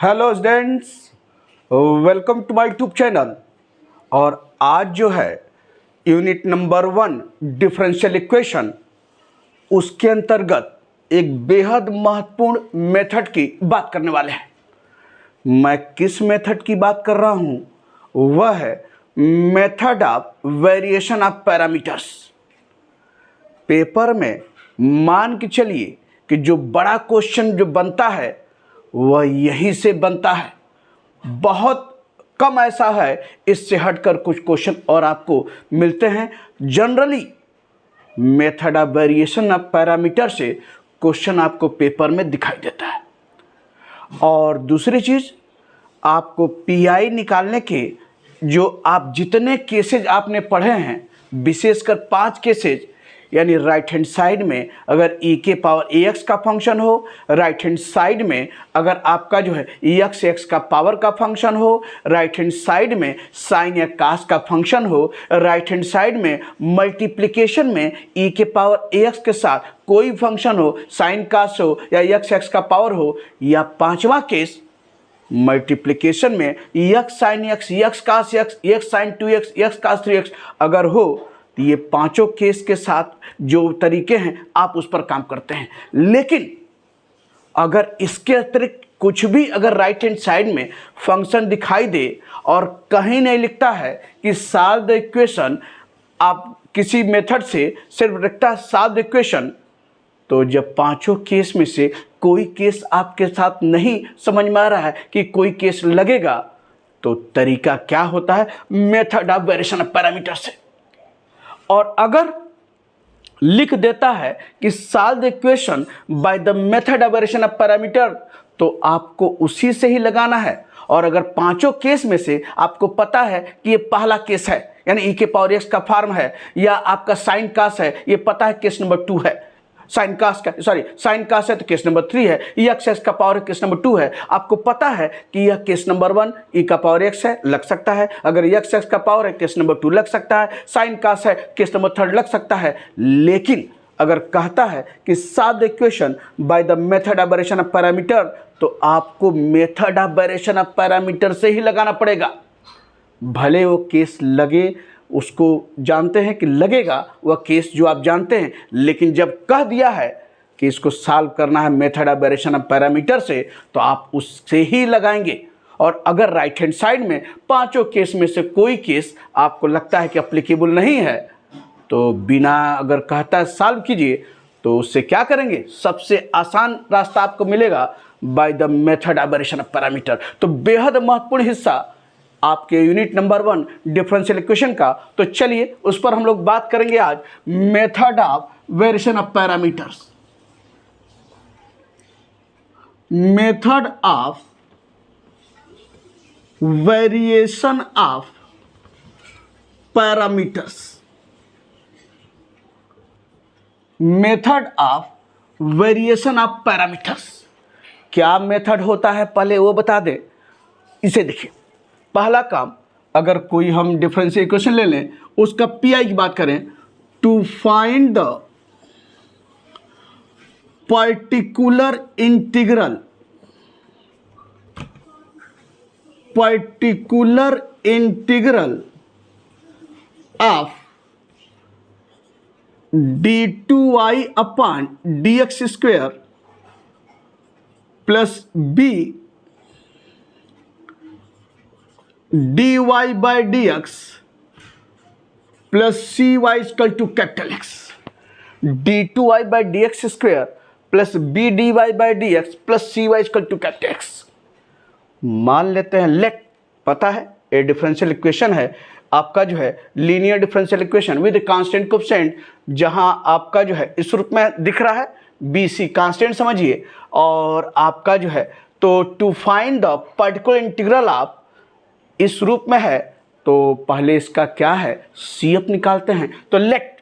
Hello students, welcome to my YouTube channel. और आज जो है यूनिट नंबर 1 डिफरेंशियल इक्वेशन, उसके अंतर्गत एक बेहद महत्वपूर्ण मेथड की बात करने वाले हैं। मैं किस मेथड की बात कर रहा हूं? वह है method of variation of parameters. Paper में मान के चलिए कि जो बड़ा क्वेश्चन जो बनता है वह यहीं से बनता है। बहुत कम ऐसा है इससे हटकर कुछ क्वेश्चन और आपको मिलते हैं। Generally method of variation of parameter से क्वेश्चन आपको पेपर में दिखाई देता है। और दूसरी चीज़, आपको पीआई निकालने के जो आप जितने केसेज आपने पढ़े हैं, विशेषकर 5 केसेज, यानी राइट हैंड साइड में अगर e के पावर ax का फंक्शन हो, राइट हैंड साइड में अगर आपका जो है ex x का पावर का फंक्शन हो, राइट हैंड साइड में साइन या कास का फंक्शन हो, राइट हैंड साइड में मल्टीप्लिकेशन में e के पावर ax के साथ कोई फंक्शन हो, साइन कास हो या x x का पावर हो, या पांचवा केस मल्टीप्लिकेशन में x sine x, x cos x, x sine 2x, x cos 3x अगर हो, तो ये पांचों केस के साथ जो तरीके हैं आप उस पर काम करते हैं। लेकिन अगर इसके अतिरिक्त कुछ भी अगर राइट हैंड साइड में फंक्शन दिखाई दे और कहीं नहीं लिखता है कि सॉल्व द इक्वेशन, आप किसी मेथड से सिर्फ लिखता है सॉल्व द इक्वेशन, तो जब पांचों केस में से कोई केस आपके साथ नहीं समझ में आ रहा है कि कोई केस लगेगा, तो तरीका क्या होता है? Method of variation of parameter से। और अगर लिख देता है कि solve the equation by the method of variation of parameter, तो आपको उसी से ही लगाना है। और अगर पांचों केस में से आपको पता है कि ये पहला केस है, यानी e के पावर x का फॉर्म है, या आपका साइन कास है, ये पता है केस नंबर 2 है, साइन कास है तो केस नंबर 3 है, x x का पावर केस नंबर 2 है, आपको पता है कि यह केस नंबर 1 e का पावर x है, लग सकता है। अगर x x का पावर है केस नंबर 2 लग सकता है, साइन कास है केस नंबर 3 लग सकता है। लेकिन अगर कहता है कि solve the equation by the method of variation of parameter, तो आपको method of variation of parameter से ही लगाना पड़ेगा। भले वो केस लगे, उसको जानते हैं कि लगेगा वह केस जो आप जानते हैं, लेकिन जब कह दिया है कि इसको सॉल्व करना है method of variation of parameter से, तो आप उससे ही लगाएंगे। और अगर राइट हैंड साइड में पांचों केस में से कोई केस आपको लगता है कि एप्लीकेबल नहीं है, तो बिना अगर कहता है सॉल्व कीजिए, तो उससे क्या करेंगे? सबसे आसान रास्ता आपको मिलेगा bye the method of variation of parameter. तो बेहद महत्वपूर्ण हिस्सा आपके यूनिट नंबर 1 डिफरेंशियल इक्वेशन का। तो चलिए उस पर हम लोग बात करेंगे आज, method of variation of parameters. Method of variation of parameters. Method of variation of parameters क्या मेथड होता है पहले वो बता दे। इसे देखिए, पहला काम, अगर कोई हम डिफरेंशियल इक्वेशन ले लें, उसका पीआई की बात करें, to find the particular integral of d2y upon dx square plus b dy by dx plus cy equal to capital X। d2y by dx square plus b dy by dx plus cy equal to capital X। मान लेते हैं, late, पता है ये differential equation है आपका, जो है linear differential equation with constant coefficient, जहां आपका जो है इस रूप में दिख रहा है, BC कांस्टेंट समझिए, और आपका जो है तो to find the particular integral of इस रूप में है, तो पहले इसका क्या है CF निकालते हैं। तो let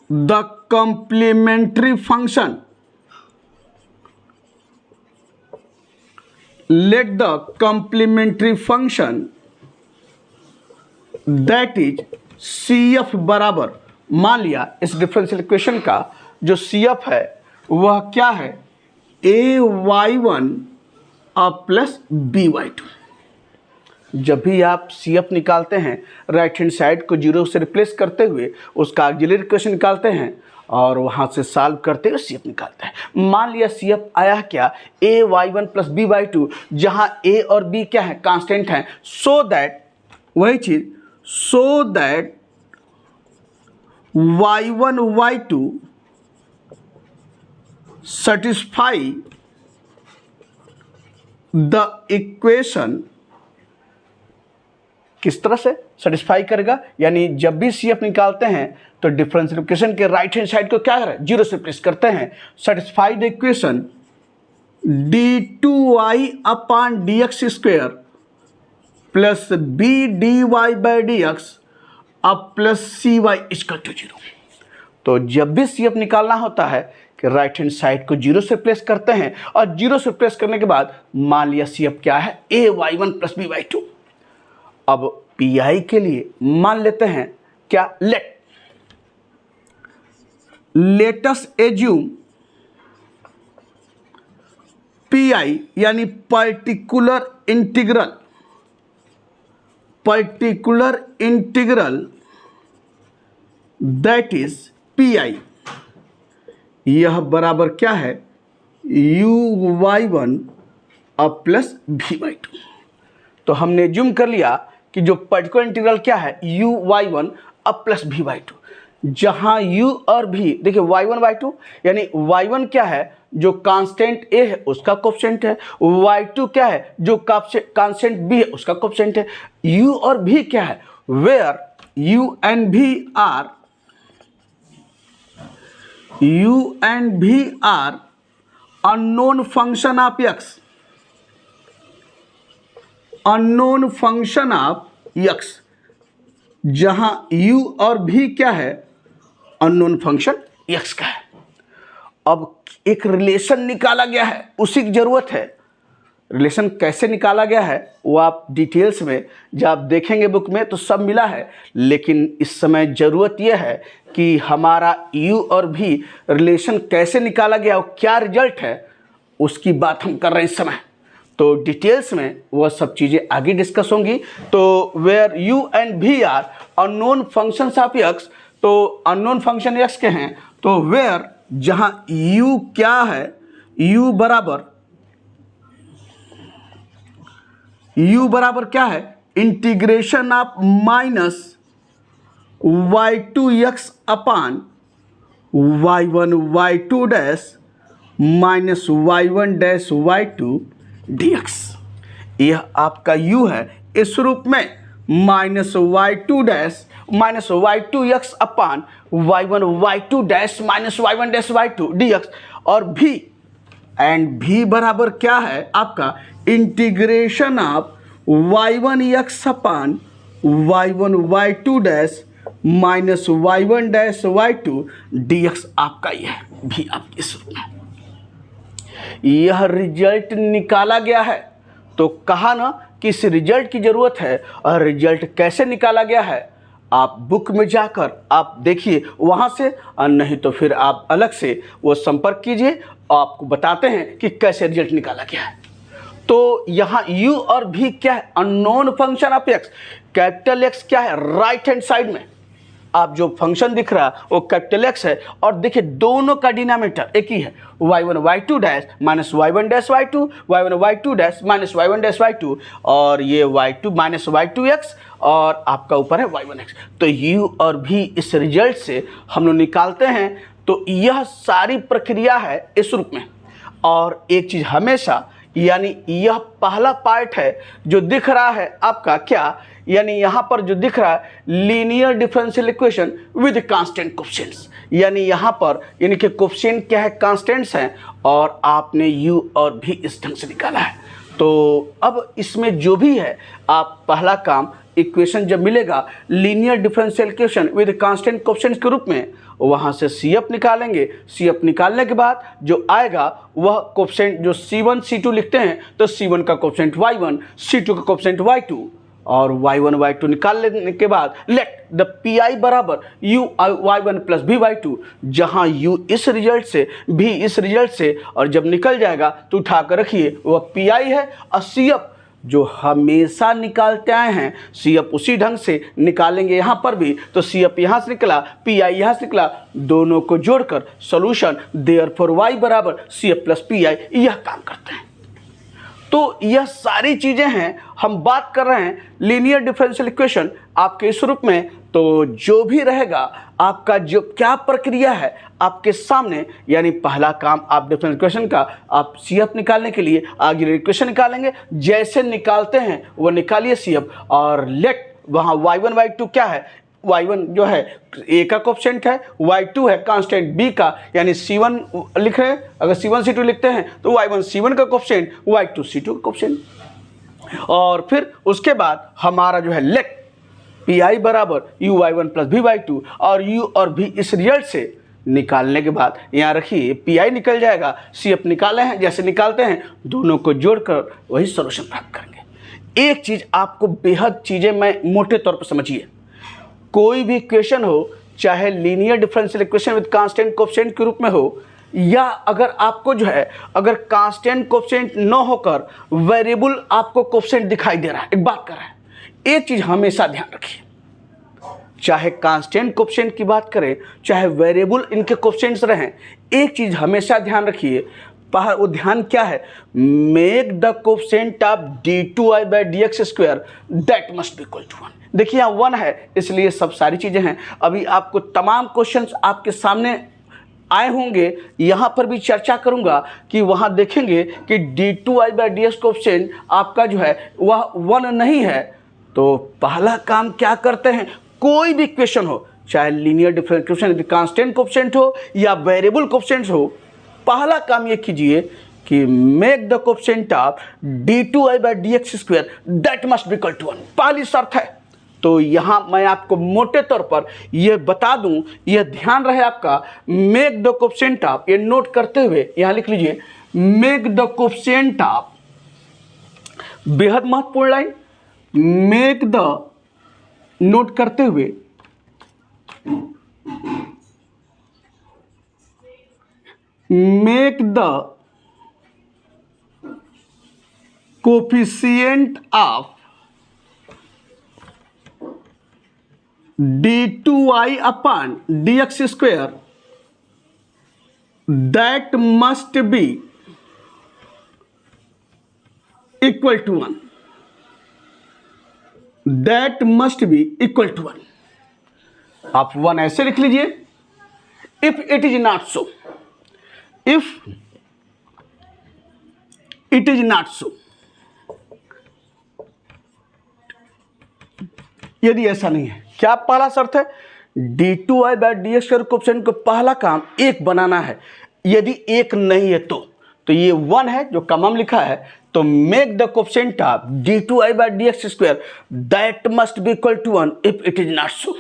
the complementary function, let the complementary function that is CF बराबर, मान लिया इस डिफरेंशियल इक्वेशन का जो CF है वह क्या है? ay1 plus by2। जब भी आप CF निकालते हैं राइट हैंड साइड को 0 से रिप्लेस करते हुए उसका ऑक्सिलरी इक्वेशन निकालते हैं और वहाँ से सॉल्व करते हुए CF निकालते हैं। मान लिया CF आया क्या, ay1 प्लस by2, जहाँ a और b क्या है, कांस्टेंट हैं, सो दैट वही चीज़, so that y1 y2 satisfy the equation. किस तरह से सेटिस्फाई करेगा, यानी जब भी CF निकालते हैं तो डिफरेंशियल इक्वेशन के राइट हैंड साइड को क्या करें, 0 से रिप्लेस करते हैं। Satisfy the equation d2y upon dx square plus b dy by dx अब प्लस cy इक्वल टू 0। तो जब भी CF निकालना होता है कि राइट हैंड साइड को 0 से रिप्लेस करते हैं और 0 से रिप्लेस करने के बाद मान लिया CF क्या है, ay1 प्लस by2। अब PI के लिए मान लेते हैं क्या, लेट अस एज्यूम PI यानी particular integral that is PI, यह बराबर क्या है, uy1 प्लस by2। तो हमने एज्यूम कर लिया कि जो पर्टिकुलर इंटीग्रल क्या है, uy1 प्लस by2, जहां u और v देखिए y1 y2 यानी y1 क्या है, जो कांस्टेंट a है उसका कोएफिशिएंट है, y2 क्या है, जो कांस्टेंट b है उसका कोएफिशिएंट है, u और v क्या है, where u and v are unknown function of x, unknown function of x, जहां u और v क्या है, अननोन फंक्शन x का है। अब एक रिलेशन निकाला गया है, उसी की जरूरत है। रिलेशन कैसे निकाला गया है वो आप डिटेल्स में जब आप देखेंगे बुक में तो सब मिला है, लेकिन इस समय ज़रूरत यह है कि हमारा u और v रिलेशन कैसे निकाला गया और क्या रिजल्ट है उसकी बात हम कर रहे हैं इस समय। तो डिटेल्स में वह सब चीज़ें आगे डिस्कस होंगी। तो where u and v are unknown functions of x, तो अननोन फंक्शन x के हैं, तो वेयर जहां u क्या है, u बराबर क्या है, integration of minus y2x upon y1 y2 dash minus y1 dash y2 dx। यह आपका u है, इस रूप में minus y2 dash minus y2x अपान y1 y2 dash minus y1 dash y2 dx, और v एंड v बराबर क्या है आपका integration of y1x upon y1 y2 dash minus y1 dash y2 dx आपका यह भी आप इस रूप में यह रिजल्ट निकाला गया है। तो कहा ना कि इस रिजल्ट की ज़रूरत है, और रिजल्ट कैसे निकाला गया है आप बुक में जाकर आप देखिए वहाँ से, और नहीं तो फिर आप अलग से वो संपर्क कीजिए, आपको बताते हैं कि कैसे रिजल्ट निकाला गया है। तो यहाँ u और v क्या है, unknown function of x, capital X क्या है, राइट हैंड साइड में आप जो फंक्शन दिख रहा है वो कैपिटल X है, और देखिए दोनों का डिनोमिनेटर एक ही है, y1 y2 dash minus y1 dash y2, y1 y2 dash minus y1 dash y2, और ये y2 माइनस y2x, और आपका ऊपर है y1x। तो u और v इस रिजल्ट से हम लोग निकालते हैं। तो यह सारी प्रक्रिया है इस रूप में। और एक चीज़ हमेशा, यानी यह पहला पार्ट है जो दिख रहा है आपका क्या, यानी यहाँ पर जो दिख रहा है linear differential equation with constant coefficients, यानी यहाँ पर यानी कि कोएफिशिएंट क्या है, कांस्टेंट्स हैं, और आपने u और v इस ढंग से निकाला है। तो अब इसमें जो भी है आप पहला काम इक्वेशन जब मिलेगा linear differential equation with constant coefficients के रूप में, वहाँ से CF निकालेंगे। CF निकालने के बाद जो आएगा वह कोएफिशिएंट जो C1 C2 लिखते हैं, तो C1 का कोएफिशिएंट y1, C2 का कोएफिशिएंट y2, और y1 y2 निकाल लेने के बाद लेट द pi बराबर u y1 प्लस भी y2, जहाँ u इस रिजल्ट से भी इस रिजल्ट से और जब निकल जाएगा तो उठा कर रखिए वह pi है। और CF जो हमेशा निकालते आए हैं CF उसी ढंग से निकालेंगे यहाँ पर भी। तो CF यहाँ से निकला, PI यहाँ से निकला, दोनों को जोड़कर सॉल्यूशन देयरफॉर y बराबर CF प्लस PI यह काम करते हैं। तो यह सारी चीज़ें हैं, हम बात कर रहे हैं लीनियर डिफरेंशियल इक्वेशन आपके इस रूप में। तो जो भी रहेगा आपका जो क्या प्रक्रिया है आपके सामने, यानी पहला काम आप डिफरेंशियल इक्वेशन का आप CF निकालने के लिए आगे इक्वेशन निकालेंगे, जैसे निकालते हैं वो निकालिए CF और लेट वहाँ y1 y2 क्या है, y1 जो है a का कोफिशिएंट है, y2 है कांस्टेंट b का, यानी c1 लिख रहे हैं, अगर c1 c2 लिखते हैं तो y1 c1 का कोफिशिएंट, y2 c2 का कोफिशिएंट। और फिर उसके बाद हमारा जो है लेट pi बराबर u y1 प्लस भी y2, और u और v इस रिजल्ट से निकालने के बाद यहाँ रखिए pi निकल जाएगा, CF निकाले हैं, जैसे निकालते हैं दोनों को जोड़कर वही सॉल्यूशन प्राप्त करेंगे। एक चीज़ आपको बेहद चीज़ें मैं मोटे तौर पर समझिए, कोई भी इक्वेशन हो, चाहे linear differential equation with constant coefficient के रूप में हो, या अगर आपको जो है अगर कांस्टेंट कोफिशिएंट न होकर वेरिएबल आपको कोफिशिएंट दिखाई दे रहा है, एक बात कर रहा है, एक चीज़ हमेशा ध्यान रखिए, चाहे कांस्टेंट कोफिशिएंट की बात करें चाहे वेरिएबल इनके कोफिशिएंट्स रहें, एक चीज़ हमेशा ध्यान रखिए, वो ध्यान क्या है, make the coefficient of d2i by dx square that must be equal to 1। देखिए यहाँ 1 है, इसलिए सब सारी चीज़ें हैं। अभी आपको तमाम क्वेश्चंस आपके सामने आए होंगे, यहाँ पर भी चर्चा करूँगा कि वहाँ देखेंगे कि d2i बाई dx कोफिशिएंट आपका जो है वह 1 नहीं है। तो पहला काम क्या करते हैं, कोई भी इक्वेशन हो, चाहे linear differential equation with constant coefficient हो या वेरिएबल कोफिशिएंट्स हो, पहला काम ये कीजिए कि make the coefficient of d2i by dx square that must be equal to 1, पहली शर्त है। तो यहाँ मैं आपको मोटे तौर पर यह बता दूं, यह ध्यान रहे आपका, मेक द कोफिशिएंट ऑफ, ये नोट करते हुए यहाँ लिख लीजिए, मेक द कोफिशिएंट ऑफ, बेहद महत्वपूर्ण लाइन, मेक द, नोट करते हुए make the coefficient of d2i upon dx square that must be equal to 1, that must be equal to 1। आप 1 ऐसे लिख लीजिए, if it is not so, if it is not so, यदि ऐसा नहीं है, क्या पहला शर्त है, d2i by dx square coefficient को पहला काम 1 बनाना है, यदि 1 नहीं है तो ये 1 है जो कॉमन लिखा है, तो make the coefficient of d2i by dx square that must be equal to 1 if it is not so.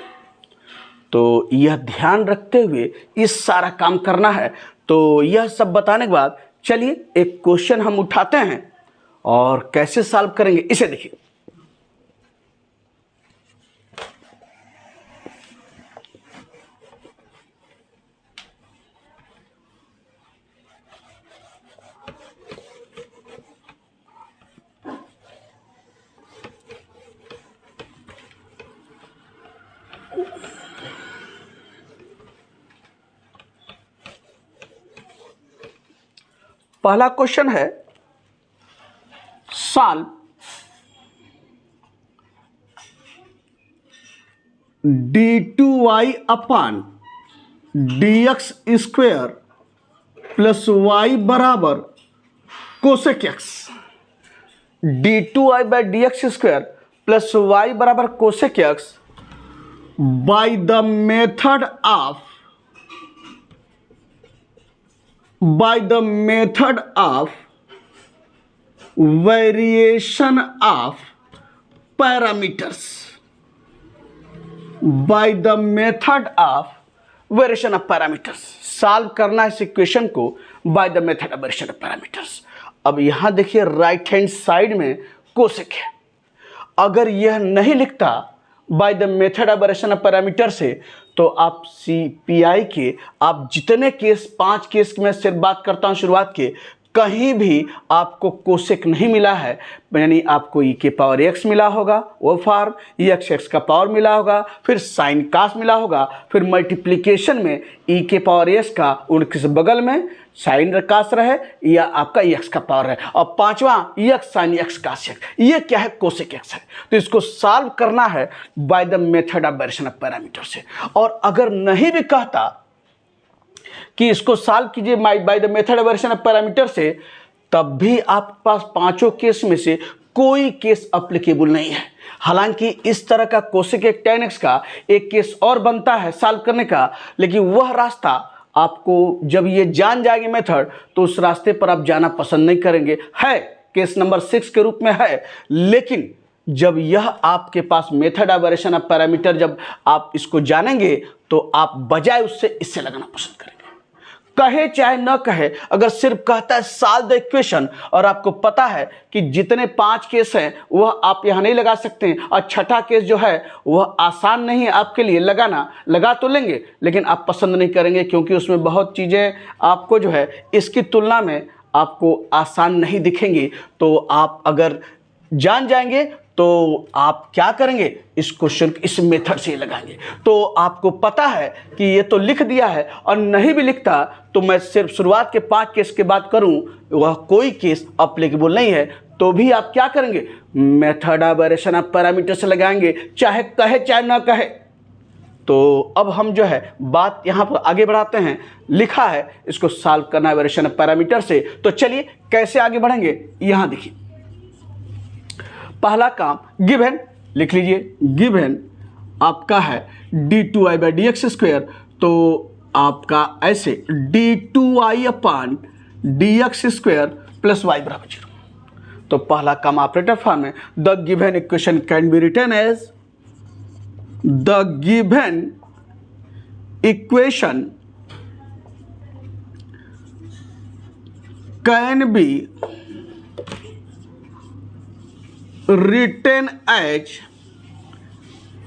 तो यह ध्यान रखते हुए इस सारा काम करना है। तो यह सब बताने के बाद चलिए एक क्वेश्चन हम उठाते हैं और कैसे सॉल्व करेंगे इसे देखिए। पहला क्वेश्चन है, solve d2y upon dx square plus y बराबर cosec x, d2y by dx square plus y बराबर cosec x bye the method of, by the method of variation of parameters, by the method of variation of parameters। Solve करना है इस equation को by the method of variation of parameters। अब यहां देखिए right hand side में cosec है अगर यह नहीं लिखता bye the method of variation of parameter से, तो आप सीपीआई के आप जितने केस 5 केस की मैं सिर्फ बात करता हूं शुरुआत के, कहीं भी आपको कोसेक नहीं मिला है, यानी आपको ई के पावर एक्स मिला होगा वो फॉर्म, एक्स एक्स का पावर मिला होगा, फिर साइन कास मिला होगा, फिर मल्टीप्लिकेशन में ई के पावर एस का उनके बगल में साइन कास रहे या आपका एक्स का पावर है, और पांचवा एक्स साइन एक्स कास एक्स, ये क्या है कोसेक एक्स है। तो इसको सॉल्व करना है bye the method of variation of parameter से। और अगर नहीं भी कहता कि इसको सॉल्व कीजिए bye the method of variation of parameter से, तब भी आपके पास पांचों केस में से कोई केस अप्लीकेबल नहीं है। हालांकि इस तरह का कोसेक एक tan x का एक केस और बनता है सॉल्व करने का, लेकिन वह रास्ता आपको जब ये जान जाएगी मेथड, तो उस रास्ते पर आप जाना पसंद नहीं करेंगे। है केस नंबर 6 के रूप में है, लेकिन जब यह आपके पास method of variation of parameter जब आप इसको जानेंगे, तो आप बजाय उससे इससे लगाना पसंद करेंगे। कहे चाहे न कहे, अगर सिर्फ कहता है सॉल्व द इक्वेशन, और आपको पता है कि जितने 5 केस हैं वह आप यहाँ नहीं लगा सकते हैं, और छठा केस जो है वह आसान नहीं है आपके लिए लगाना, लगा तो लेंगे लेकिन आप पसंद नहीं करेंगे, क्योंकि उसमें बहुत चीज़ें आपको जो है इसकी तुलना में आपको आसान नहीं दिखेंगी। तो आप अगर जान जाएंगे तो आप क्या करेंगे, इस क्वेश्चन इस मेथड से लगाएंगे। तो आपको पता है कि ये तो लिख दिया है, और नहीं भी लिखता तो मैं सिर्फ शुरुआत के 5 केस की बात करूं, वह कोई केस अप्लीकेबल नहीं है, तो भी आप क्या करेंगे, method of variation of parameter से लगाएंगे, चाहे कहे चाहे ना कहे। तो अब हम जो है बात यहाँ पर आगे बढ़ाते हैं। लिखा है इसको सॉल्व करना है वेरिएशन ऑफ पैरामीटर से, तो चलिए कैसे आगे बढ़ेंगे। यहाँ देखिए पहला काम, गिवन लिख लीजिए। गिवन आपका है d2i by D X square, तो आपका ऐसे d2i upon D X square plus Y बराबर 0। तो पहला काम ऑपरेटर फॉर्म है। The given equation can be written as, the given equation can be written as,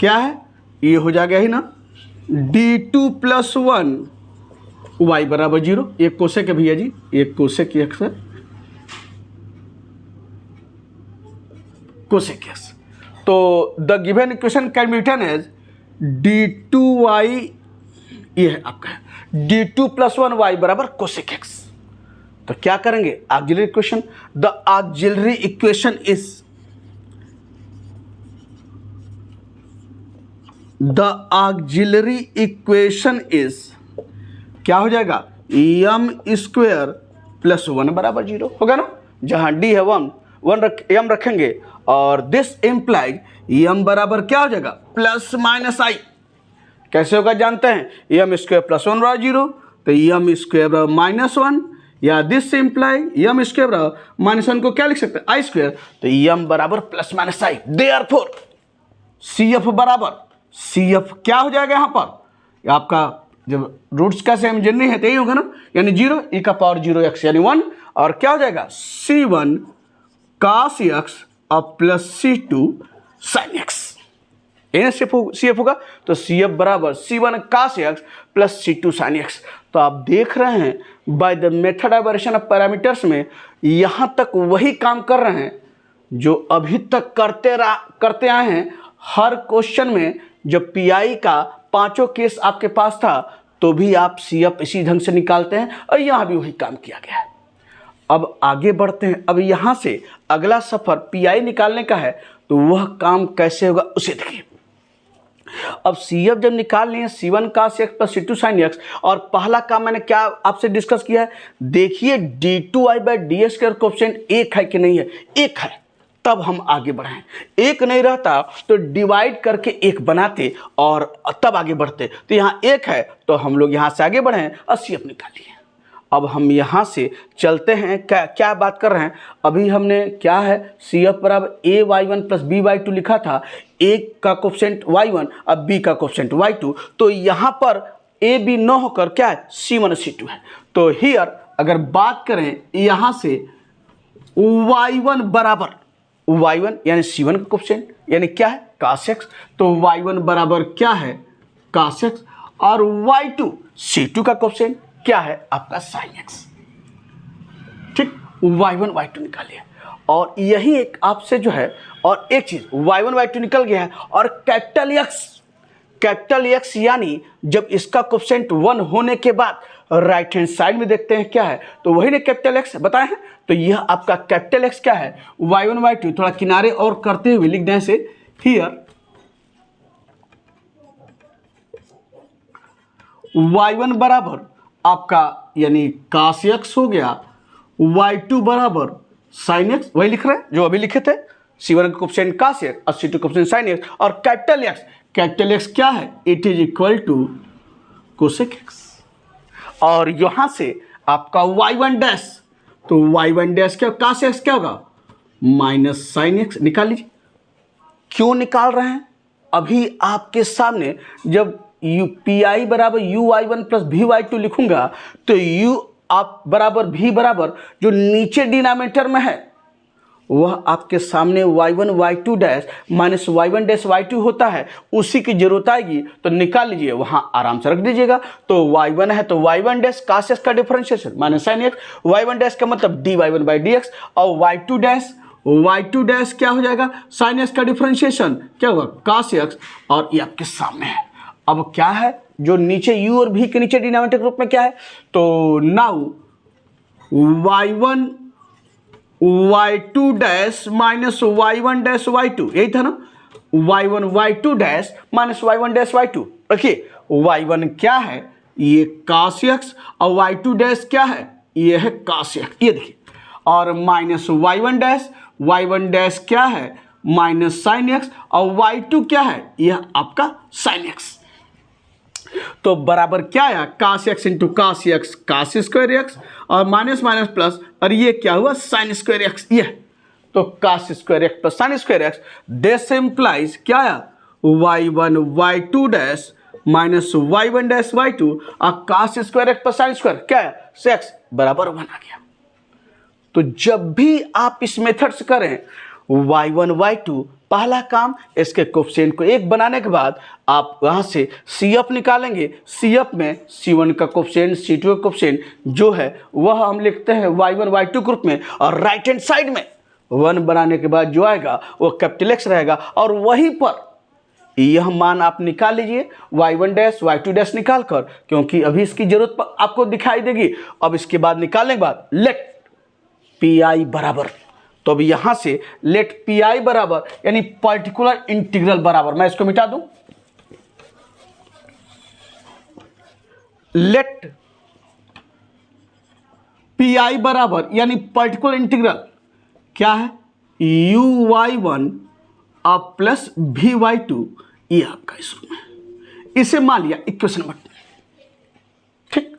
क्या है ये हो जाएगा ही ना, d2 प्लस 1 वाई बराबर 0। ये कोसेक है भैया जी, ये कोसेक एक्स है, कोसेक एक्स। तो the given equation can be written as d2y, ये है आपका d2 प्लस 1 वाई बराबर कोसेक एक्स। तो क्या करेंगे, auxiliary equation, the auxiliary equation is, the auxiliary equation is क्या हो जाएगा, एम स्क्वेयर प्लस 1 बराबर 0 होगा ना। जहां डी है 1 एम रखेंगे, और दिस इम्प्लाइज एम बराबर क्या हो जाएगा, प्लस माइनस आई। कैसे होगा जानते हैं, एम स्क्वेयर प्लस 1 बराबर 0, तो एम स्क्वेयर बराबर माइनस 1, या दिस इम्प्लाई एम स्क्वेयर बराबर माइनस 1 को क्या लिख सकते हैं, आई स्क्वेयर, तो एम बराबर प्लस माइनस आई। देयरफॉर सी एफ बराबर, सी एफ क्या हो जाएगा यहाँ पर, आपका जब रूट्स का सेम जनरी है तो यही होगा ना, यानी 0 ई का पावर 0 एक्स यानी 1, और क्या हो जाएगा c1 cos x और plus c2 sin x, C F होगा। तो सी एफ बराबर c1 cos x plus c2 sin x। तो आप देख रहे हैं by the method of variation of parameters में यहाँ तक वही काम कर रहे हैं जो अभी तक करते आए हैं। हर क्वेश्चन में जब पीआई का 5 केस आपके पास था, तो भी आप सीएफ इसी ढंग से निकालते हैं, और यहाँ भी वही काम किया गया है। अब आगे बढ़ते हैं। अब यहाँ से अगला सफ़र पीआई निकालने का है, तो वह काम कैसे होगा उसे देखिए। अब सीएफ जब निकाल लिए c1 cos x plus c2 sin x, और पहला काम मैंने क्या आपसे डिस्कस किया है, देखिए d2i बाई डी एक्स का कोएफिशिएंट 1 है कि नहीं है, 1 है, तब हम आगे बढ़ें। 1 नहीं रहता तो डिवाइड करके 1 बनाते और तब आगे बढ़ते। तो यहाँ 1 है तो हम लोग यहाँ से आगे बढ़ें और सीएफ निकालिए। अब हम यहाँ से चलते हैं, क्या बात कर रहे हैं अभी हमने, क्या है CF बराबर ay1 प्लस by2 लिखा था, a का कोएफिशिएंट y1 अब b का कोएफिशिएंट y2, तो यहाँ पर a b न होकर क्या है c1 c2 है। तो हियर अगर बात करें यहाँ से y1 बराबर y1 यानी c1 का कोफिशिएंट यानी क्या है cos x, तो y1 बराबर क्या है cos x और y2 c2 का कोफिशिएंट क्या है आपका sin x। ठीक, y1 y2 निकालिए और यही एक आपसे जो है, और एक चीज y1 y2 निकल गया है और कैपिटल X यानी जब इसका कोफिशिएंट 1 होने के बाद राइट हैंड साइड में देखते हैं क्या है, तो वही ने कैपिटल X बताए हैं। तो यह आपका कैपिटल X क्या है y1 y2, थोड़ा किनारे और करते हुए लिख दें से हियर y1 बराबर आपका यानी cos x हो गया, y2 बराबर sin x, वही लिख रहे हैं जो अभी लिखे थे, c1 का कोफिशिएंट cos x और c2 का कोफिशिएंट sin x, और कैपिटल X क्या है, it is equal to cosec x। और यहां से आपका y1 डैश, तो y1 डैश क्या cos x क्या होगा माइनस sin x, निकाल लीजिए। क्यों निकाल रहे हैं, अभी आपके सामने जब पी बराबर uy1 प्लस vy2 लिखूंगा तो u आप बराबर v बराबर जो नीचे डिनोमिनेटर में है वह आपके सामने y1 y2 dash minus y1 dash y2 होता है, उसी की जरूरत आएगी तो निकाल लीजिए, वहां आराम से रख दीजिएगा। तो y1 है तो y1 डैश cos x का differentiation minus sin x, y1 dash का मतलब dy1 बाई dx, और y2 डैश क्या हो जाएगा sin x का डिफरेंशिएशन क्या होगा cos x, और ये आपके सामने है। अब क्या है जो नीचे u और v के नीचे डिनोमिनेटर ग्रुप में क्या है, तो now y1 y2 dash minus y1 dash y2, यही था ना, y1 y2 dash minus y1 dash y2। देखिए y1 क्या है ये cos x और y2 डैश क्या है ये है cos x, ये देखिए, और माइनस y1 डैश क्या है माइनस sin x और y2 क्या है यह आपका sin x। तो बराबर क्या आया cos x into cos x cos square x और माइनस माइनस प्लस, और ये क्या हुआ sin स्क्वायर x, ये तो cos square x plus sin square x, this implies क्या आया y1 y2 dash minus y1 dash y2 और cos square x plus sin square क्या है x बराबर 1 आ गया। तो जब भी आप इस मेथड से करें y1 y2, पहला काम इसके कोफिशिएंट को 1 बनाने के बाद आप वहां से CF निकालेंगे, CF में C1 का कोफिशिएंट C2 का कोफिशिएंट जो है वह हम लिखते हैं y1 y2 ग्रुप में, और राइट हैंड साइड में 1 बनाने के बाद जो आएगा वो कैपिटल X रहेगा, और वहीं पर यह मान आप निकाल लीजिए y1 डैश y2 डैश निकाल कर, क्योंकि अभी इसकी जरूरत आपको दिखाई देगी। अब इसके बाद निकालने के बाद लेट पी बराबर, तो अब यहां से लेट पी बराबर यानी पर्टिकुलर इंटीग्रल बराबर, मैं इसको मिटा दूं, लेट पी बराबर यानी पर्टिकुलर इंटीग्रल क्या है uy1 अब प्लस vy2, ये आपका इसमें है, इसे मान लिया इक्वेशन नंबर 2। ठीक,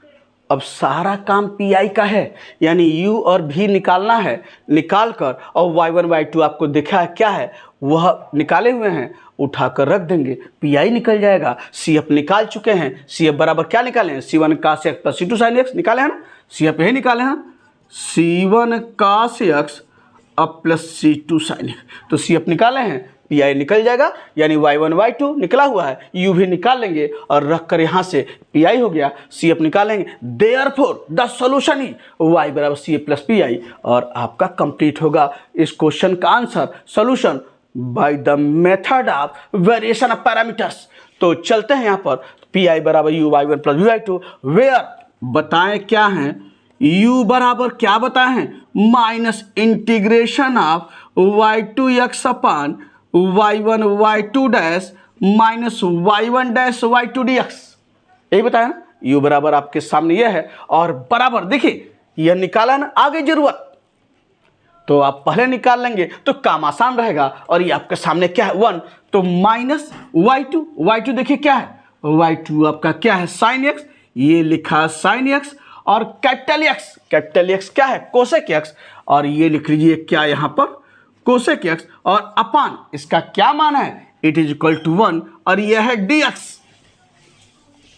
अब सारा काम पी का है, यानी u और v निकालना है, निकाल कर और y1 y2 आपको देखा है क्या है वह निकाले हुए हैं, उठाकर रख देंगे, पी निकल जाएगा। CF निकाल चुके हैं, CF बराबर क्या निकाले हैं C1 cos x plus C2 sin x निकाले हैं ना, CF यही निकाले हैं C1 cos x अब प्लस C2 sin x, तो CF निकाले हैं, पी निकल जाएगा, यानी y1 y2 निकला हुआ है, u भी निकाल लेंगे और रख कर यहाँ से पी हो गया, CF निकालेंगे, therefore the solution is y बराबर CF प्लस पी, और आपका कंप्लीट होगा इस क्वेश्चन का answer solution bye the method of variation of parameters. तो चलते हैं यहाँ पर पी बराबर uy1 प्लस vy2, वेयर बताएं क्या है u बराबर क्या बताए हैं minus integration of y2 x upon y1 y2 dash minus y1 dash y2 dx, यही बताया ना, u बराबर आपके सामने यह है, और बराबर देखिए यह निकाला ना, आगे जरूरत तो आप पहले निकाल लेंगे तो काम आसान रहेगा, और ये आपके सामने क्या है 1, तो माइनस y2 देखिए क्या है y2 आपका क्या है sin x, ये लिखा sin x, और कैपिटल X क्या है कोसेक x, और ये लिख लीजिए क्या यहाँ पर कोसेक x, और अपान इसका क्या मान है इट इज इक्वल टू 1, और यह है dx,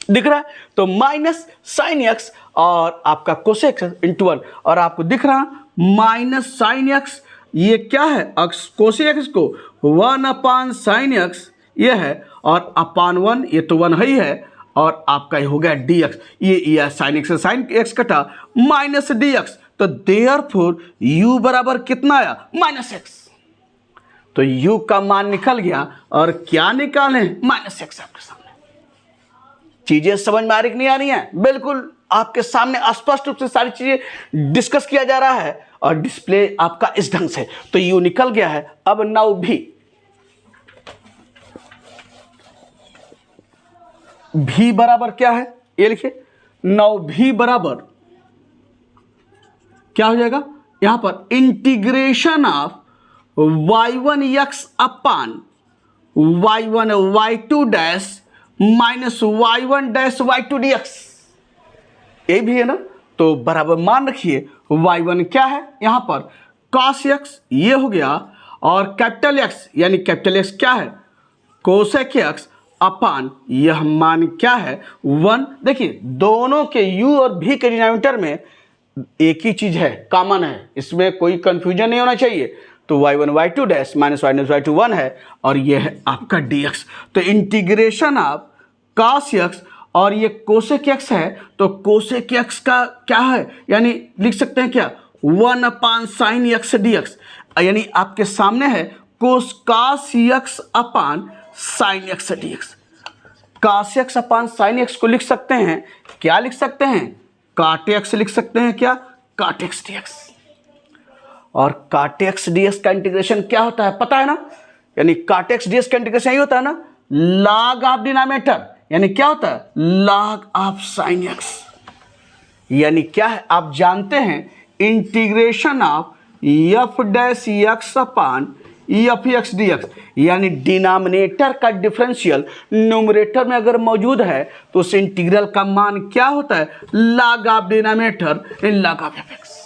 दिख रहा है, तो माइनस sin x और आपका कोसेक x इंटू 1, और आपको दिख रहा माइनस sin x ये क्या है, अक्स कोसेक एक्स को 1/sin x ये है, और अपान 1 ये तो 1 ही है, और आपका ये हो गया dx, ये sin x से sin x कटा माइनस dx, तो देयरफॉर u बराबर कितना आया, -x। तो u का मान निकल गया, और क्या निकालें, -x आपके सामने। चीजें समझ में आ रही कि नहीं आ रही हैं? बिल्कुल आपके सामने स्पष्ट रूप से सारी चीजें डिस्कस किया जा रहा है, और डिस्प्ले आपका इस ढंग से, तो u निकल गया है। अब नाउ v बराबर क्या है, ये लिखिए, नाउ v बराबर क्या हो जाएगा, यहां पर integration of y1x upon y1 y2 dash minus y1 dash y2 dx, ये भी है ना। तो बराबर मान रखिए y1 क्या है, यहां पर cos x ये हो गया, और कैपिटल x यानी कैपिटल x क्या है, कोसेक x अपान यह मान क्या है 1। देखिए दोनों के u और v के डिनोमिनेटर में एक ही चीज है, कॉमन है, इसमें कोई कंफ्यूजन नहीं होना चाहिए। तो y1 y2 dash minus y2 1 है, और ये है आपका dx। तो इंटीग्रेशन ऑफ cos x, और ये कोसेक x है, तो कोसेक x का क्या है, यानी लिख सकते हैं क्या, 1/sin x dx, यानी आपके सामने है cos x upon sin x dx। cos x upon sin x को लिख सकते हैं, क्या लिख सकते हैं, cot x लिख सकते हैं, क्या, cot x dx। और cot x dx का इंटीग्रेशन क्या होता है पता है ना, यानी cot x dx का इंटीग्रेशन यही होता है ना, log ऑफ डिनोमिनेटर, यानी क्या होता है, log ऑफ sin x, यानी क्या है, आप जानते हैं integration of f dash x upon f x D x, यानी डिनोमिनेटर का डिफरेंशियल न्यूमरेटर में अगर मौजूद है तो उस इंटीग्रल का मान क्या होता है, log of denominator in log of F x.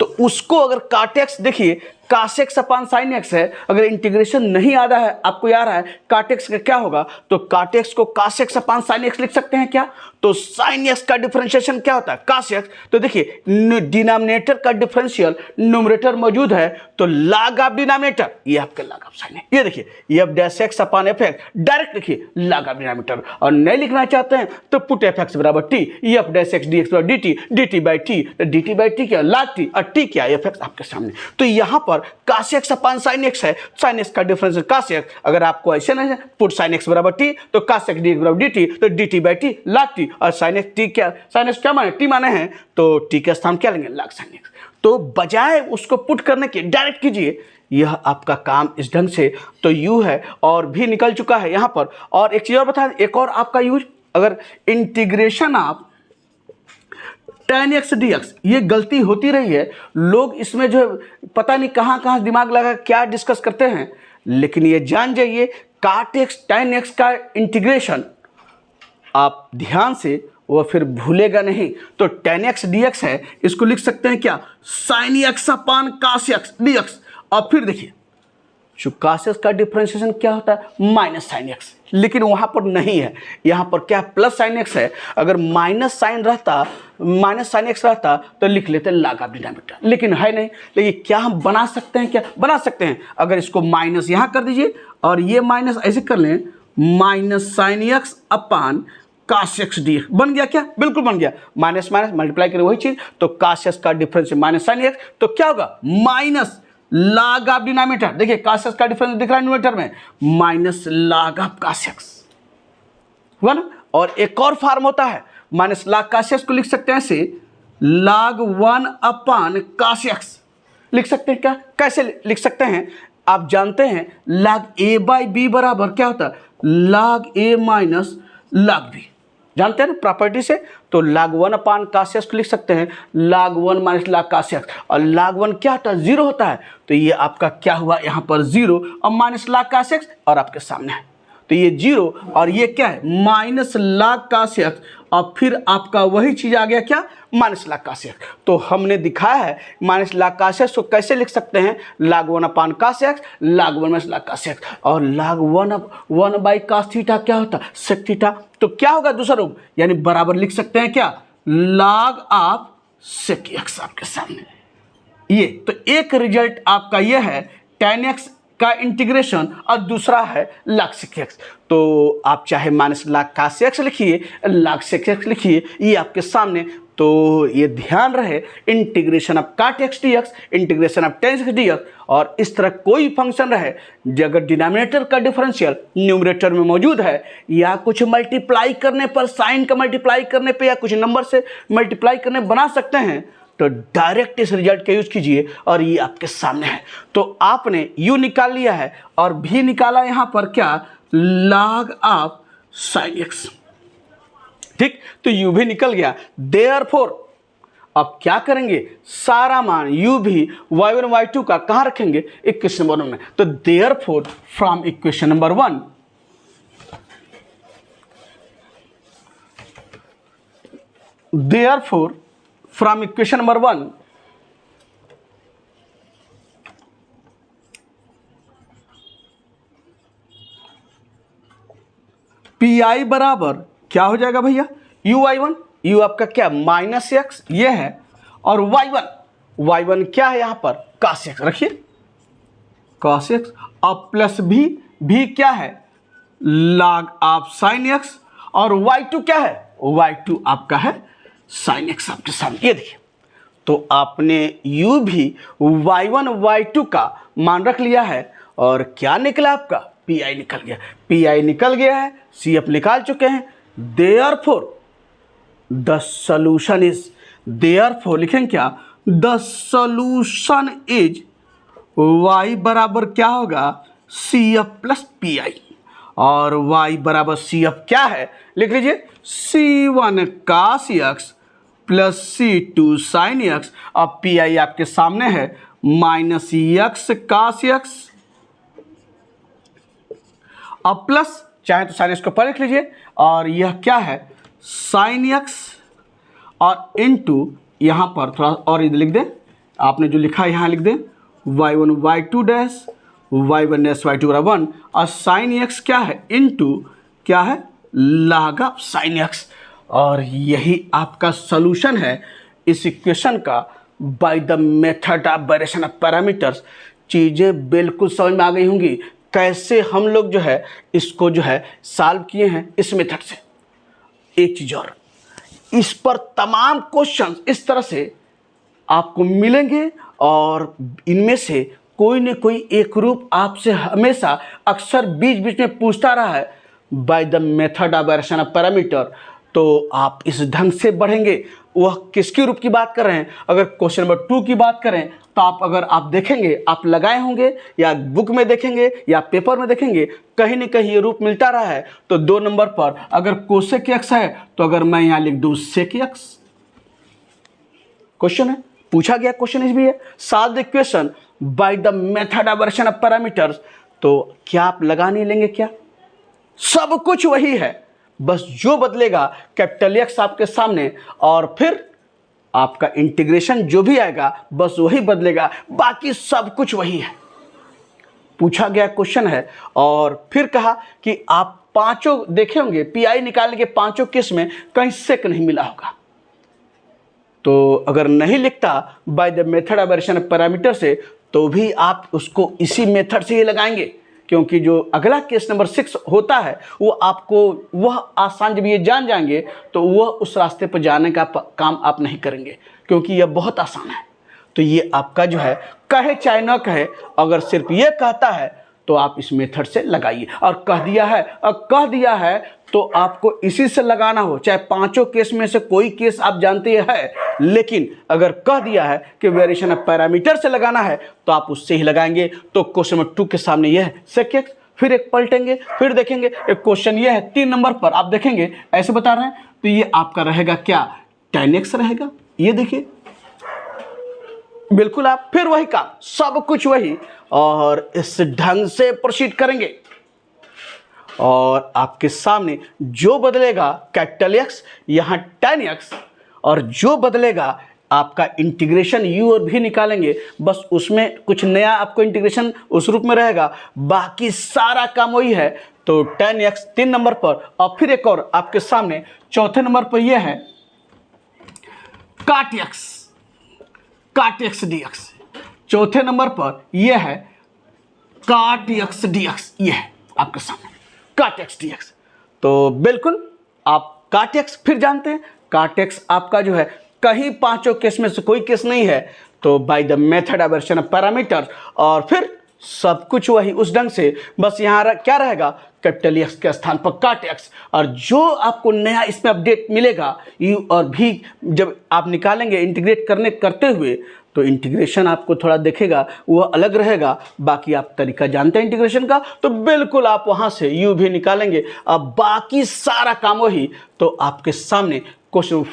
तो उसको अगर cot x, देखिए cos x upon sin x है, अगर इंटीग्रेशन नहीं आ रहा है, आपको याद है cot x का क्या होगा, तो cot x को cos x upon sin x लिख सकते हैं क्या, तो sin x का डिफरेंशिएशन क्या होता है, cos x। तो देखिए डिनोमिनेटर का डिफरेंशियल न्यूमरेटर मौजूद है, तो log ऑफ डिनोमिनेटर ये आपके log ऑफ sin है। ये देखिए f dash x upon f x, direct लिखिए log ऑफ डिनोमिनेटर, और नहीं लिखना चाहते हैं तो पुट एफ एक्स बराबर t, f dash x d x बराबर d t, d t by t, d t by t क्या, log टी, और टी क्या, एफ एक्स आपके सामने। तो यहाँ पर cos x upon sin x है, sin x का डिफरेंस cos x, अगर आपको ऐसे नहीं है पुट sin x बराबर t, तो cos x dx बराबर dt, तो dt by t log t, और sin x t क्या, sin x क्या माने, t माने हैं, तो t के स्थान क्या लेंगे, log sin x। तो बजाय उसको पुट करने के डायरेक्ट कीजिए, यह आपका काम इस ढंग से। तो u है और भी निकल चुका है यहाँ पर। और एक चीज और बता दें, एक और आपका यूज, अगर integration of tan x dx, ये गलती होती रही है, लोग इसमें जो पता नहीं कहाँ कहाँ दिमाग लगा क्या डिस्कस करते हैं, लेकिन ये जान जाइए cot x tan x का इंटीग्रेशन आप ध्यान से वो फिर भूलेगा नहीं। तो tan x dx है, इसको लिख सकते हैं क्या, sin x अपान cos x dx। और फिर देखिए cos x का डिफरेंशिएशन क्या होता है, माइनस साइन एक्स, लेकिन वहां पर नहीं है, यहाँ पर क्या प्लस साइन एक्स है। अगर माइनस साइन एक्स रहता तो लिख लेते log ऑफ डिनोमिनेटर, लेकिन है नहीं। लेकिन क्या हम बना सकते हैं, क्या बना सकते हैं, अगर इसको माइनस यहाँ कर दीजिए और ये माइनस ऐसे कर लें, माइनस साइन एक्स अपान cos x dx, बन गया क्या, बिल्कुल बन गया। माइनस माइनस मल्टीप्लाई करें वही चीज, तो cos x का डिफरेंस माइनस साइन एक्स, तो क्या होगा, माइनस log ऑफ डिनोमिनेटर, देखिए cos x का डिफरेंस दिख रहा है न्यूमरेटर में, minus log of cos x हुआ ना। और एक और फॉर्म होता है माइनस log cos x को लिख सकते हैं ऐसे, log 1 अपान cos x लिख सकते हैं क्या, कैसे लिख सकते हैं, आप जानते हैं log a बाई बी बराबर क्या होता है, log a minus log b, जानते हैं ना प्रॉपर्टी से। तो log 1 अपान cos x को लिख सकते हैं log 1 minus log cos x, और log 1 क्या होता है, 0 होता है, तो ये आपका क्या हुआ यहाँ पर 0 और माइनस log cos x, और आपके सामने है, तो ये 0 और ये क्या है माइनस log cos x, और फिर आपका वही चीज आ गया क्या, माइनस log cos x। तो हमने दिखाया है माइनस log cos x को कैसे लिख सकते हैं, log 1 अपान cos x, log 1 minus log cos x, और log 1 बाई cos थीटा क्या होता है, sec थीटा। तो क्या होगा दूसरा रूप, यानी बराबर लिख सकते हैं क्या, log ऑफ sec x आपके सामने। ये तो एक रिजल्ट आपका ये है tan x का इंटीग्रेशन और दूसरा है log sec x। तो आप चाहे माइनस log cos x लिखिए, log sec x लिखिए, ये आपके सामने। तो ये ध्यान रहे, integration of cot x dx, integration of tan x dx, और इस तरह कोई फंक्शन रहे अगर डिनोमिनेटर का डिफरेंशियल न्यूमरेटर में मौजूद है, या कुछ मल्टीप्लाई करने पर, साइन का मल्टीप्लाई करने पे, या कुछ नंबर से मल्टीप्लाई करने बना सकते हैं, तो डायरेक्ट इस रिजल्ट का यूज कीजिए और ये आपके सामने है। तो आपने u निकाल लिया है और v निकाला यहां पर क्या, log ऑफ sin x। ठीक, तो u भी निकल गया। देयरफॉर अब क्या करेंगे, सारा मान u भी y1 y2 का कहां रखेंगे, इक्वेशन नंबर 1 में। तो therefore from equation number 1, therefore from equation number 1, P बराबर क्या हो जाएगा भैया, यू y1, यू आपका क्या माइनस एक्स ये है, और y1 क्या है यहां पर cos x, रखिए cos x, अब प्लस भी क्या है log ऑफ sin x, और y2 क्या है, y2 आपका है sin x आपके सामने। ये देखिए, तो आपने u भी y1 y2 का मान रख लिया है, और क्या निकला आपका pi निकल गया, pi निकल गया है, CF निकाल चुके हैं। Therefore the solution is, therefore लिखेंगे क्या, द सॉल्यूशन इज y बराबर क्या होगा CF प्लस PI, और y बराबर CF क्या है, लिख लीजिए C1 cos x plus C2 sin x, अब PI आपके सामने है माइनस x cos x, अब प्लस चाहे तो sin x को पर लिख लीजिए, और यह क्या है sin x, और इनटू यहाँ पर थोड़ा और इधर लिख दें, आपने जो लिखा है यहाँ लिख दें y1 y2 dash y1 dash y2 बराबर 1, और sin x क्या है इनटू क्या है log ऑफ sin x, और यही आपका सॉल्यूशन है इस इक्वेशन का bye the method of variation of parameters. चीज़ें बिल्कुल समझ में आ गई होंगी कैसे हम लोग जो है इसको जो है सॉल्व किए हैं इस मेथड से। एक चीज़ और, इस पर तमाम क्वेश्चंस इस तरह से आपको मिलेंगे, और इनमें से कोई न कोई एक रूप आपसे हमेशा अक्सर बीच बीच में पूछता रहा है bye the method of variation of parameter. तो आप इस ढंग से बढ़ेंगे। वह किसके रूप की बात कर रहे हैं, अगर क्वेश्चन नंबर 2 की बात करें तो आप अगर आप देखेंगे, आप लगाए होंगे या बुक में देखेंगे या पेपर में देखेंगे, कहीं न कहीं ये रूप मिलता रहा है। तो 2 नंबर पर अगर कोसेक एक्स है तो अगर मैं यहाँ लिख दूँ सेक एक्स, क्वेश्चन है पूछा गया, क्वेश्चन इस भी है solve the equation by the method of variation of parameters. तो क्या आप लगा नहीं लेंगे क्या, सब कुछ वही है, बस जो बदलेगा कैपिटल एक्स आपके सामने, और फिर आपका इंटीग्रेशन जो भी आएगा बस वही बदलेगा, बाकी सब कुछ वही है। पूछा गया क्वेश्चन है, और फिर कहा कि आप पांचों देखे होंगे पीआई निकालने के पांचों केस में कहीं सेक नहीं मिला होगा। तो अगर नहीं लिखता bye the method of variation of parameter से, तो भी आप उसको इसी मेथड से ही लगाएंगे, क्योंकि जो अगला केस नंबर 6 होता है वो आपको वह आसान, जब ये जान जाएंगे तो वह उस रास्ते पर जाने का काम आप नहीं करेंगे, क्योंकि यह बहुत आसान है। तो ये आपका जो है कहे चाहे न कहे, अगर सिर्फ ये कहता है तो आप इस मेथड से लगाइए, और कह दिया है तो आपको इसी से लगाना हो, चाहे पांचों केस में से कोई केस आप जानते हैं, लेकिन अगर कह दिया है कि वेरिएशन ऑफ पैरामीटर से लगाना है तो आप उससे ही लगाएंगे। तो क्वेश्चन नंबर 2 के सामने यह है सेक एक्स, फिर एक पलटेंगे, फिर देखेंगे एक क्वेश्चन ये है 3 नंबर पर, आप देखेंगे ऐसे बता रहे हैं, तो ये आपका रहेगा क्या tan x रहेगा, ये देखिए बिल्कुल आप फिर वही काम, सब कुछ वही, और इस ढंग से प्रोसीड करेंगे, और आपके सामने जो बदलेगा कैपिटल एक्स यहाँ tan x, और जो बदलेगा आपका इंटीग्रेशन u और v निकालेंगे, बस उसमें कुछ नया आपको इंटीग्रेशन उस रूप में रहेगा, बाकी सारा काम वही है। तो tan x 3 नंबर पर, और फिर एक और आपके सामने चौथे नंबर पर यह है cot x dx। चौथे नंबर पर यह है काट एक्स डी एक्स, ये है आपके सामने काट एक्स डी एक्स। तो बिल्कुल आप काट एक्स फिर जानते हैं, काट एक्स आपका जो है कहीं पांचों केस में से कोई केस नहीं है, तो bye the method aversion of parameter, और फिर सब कुछ वही उस ढंग से, बस यहाँ क्या रहेगा कैपिटल एक्स के स्थान पर काट एक्स। और जो आपको नया इसमें अपडेट मिलेगा यू और भी जब आप निकालेंगे इंटीग्रेट करते हुए, तो इंटीग्रेशन आपको थोड़ा देखेगा वो अलग रहेगा। बाकी आप तरीका जानते हैं इंटीग्रेशन का, तो बिल्कुल आप वहाँ से यू भी निकालेंगे। अब बाकी सारा काम वही, तो आपके सामने क्वेश्चन